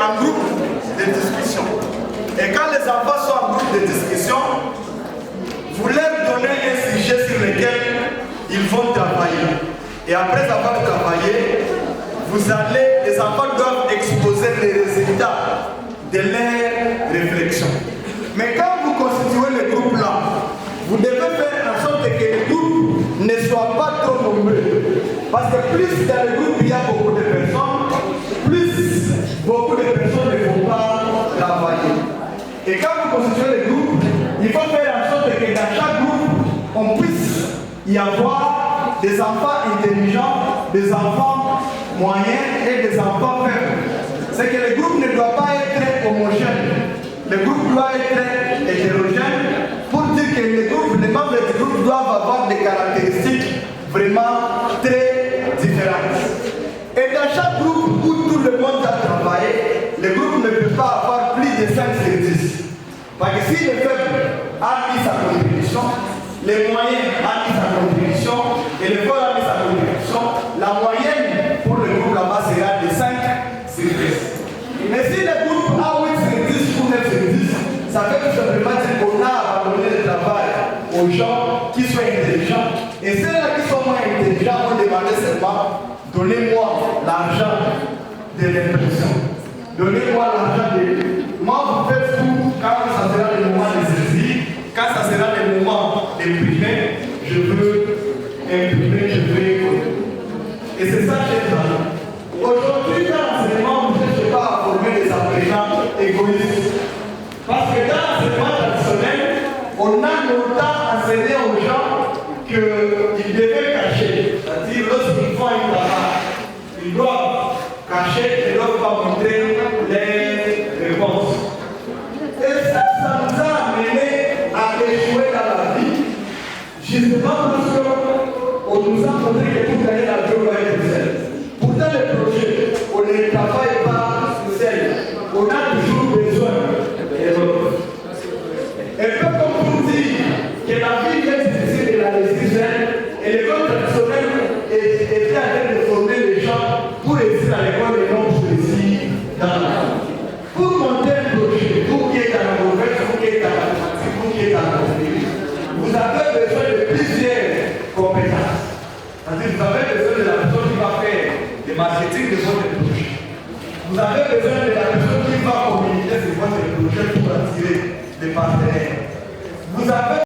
en groupe de discussion. Et quand les enfants sont en groupe de discussion, vous leur donnez un sujet sur lequel ils vont travailler. Et après avoir travaillé, les enfants doivent exposer les résultats de leurs réflexions. Mais quand vous constituez le groupe là, vous devez faire en sorte que le groupe ne soit pas trop nombreux. Parce que plus dans le groupe il y a beaucoup de personnes, plus beaucoup de personnes ne vont pas travailler. Et quand vous constituez le groupe, il faut faire en sorte que dans chaque groupe, on puisse y avoir des enfants intelligents, des enfants moyens et des enfants faibles. C'est que le groupe ne doit pas être homogène. Le groupe doit être hétérogène pour dire que les membres du groupe doivent avoir des caractéristiques vraiment très différentes. Et dans chaque groupe où tout le monde a travaillé, le groupe ne peut pas avoir plus de 5 sur 10. Parce que si le faible a mis sa contribution, les moyens a mis sa contribution et le fort a mis sa contribution, la moyenne pour le groupe là-bas sera de 5 sur 10. Mais si le groupe a 8 sur 10 ou 9 sur 10, ça fait tout simplement dire qu'on a abandonné le travail aux gens qui sont intelligents. Et ceux-là qui sont moins intelligents vont demander seulement donnez-moi l'argent de l'impression. Donnez-moi l'argent de... Moi, vous faites tout quand ça sera le moment de saisir, quand ça sera le moment d'imprimer, je veux imprimer, je veux écouter. Et c'est ça chez nous. Aujourd'hui, dans l'enseignement, vous ne cherchez pas à former des apprenants égoïstes. Parce que dans l'enseignement traditionnel, on a longtemps enseigné aux gens qu'ils devaient cacher. C'est-à-dire, lorsqu'ils font un travail, ils doivent cacher, ils ne doivent pas montrer les réponses. Et ça nous a amené à échouer dans la vie. Justement parce qu'on nous a montré que tout gagner la vie, on va être seul. Pourtant, les projets, on ne travaille pas seul. On a toujours besoin des autres. Et peu comme pour dire que la vie est difficile de la réussir, et l'école traditionnelle était en train de former les gens pour réussir à l'école et non pour réussir dans la vie. Pour monter un projet, vous qui êtes dans la mauvaise, vous qui êtes dans la pratique, vous qui êtes dans la théorie, vous avez besoin de plusieurs compétences. C'est-à-dire, vous avez besoin de la personne qui va faire le marketing de votre projet. Vous avez besoin de la personne qui va communiquer sur votre projet pour attirer des partenaires. Vous avez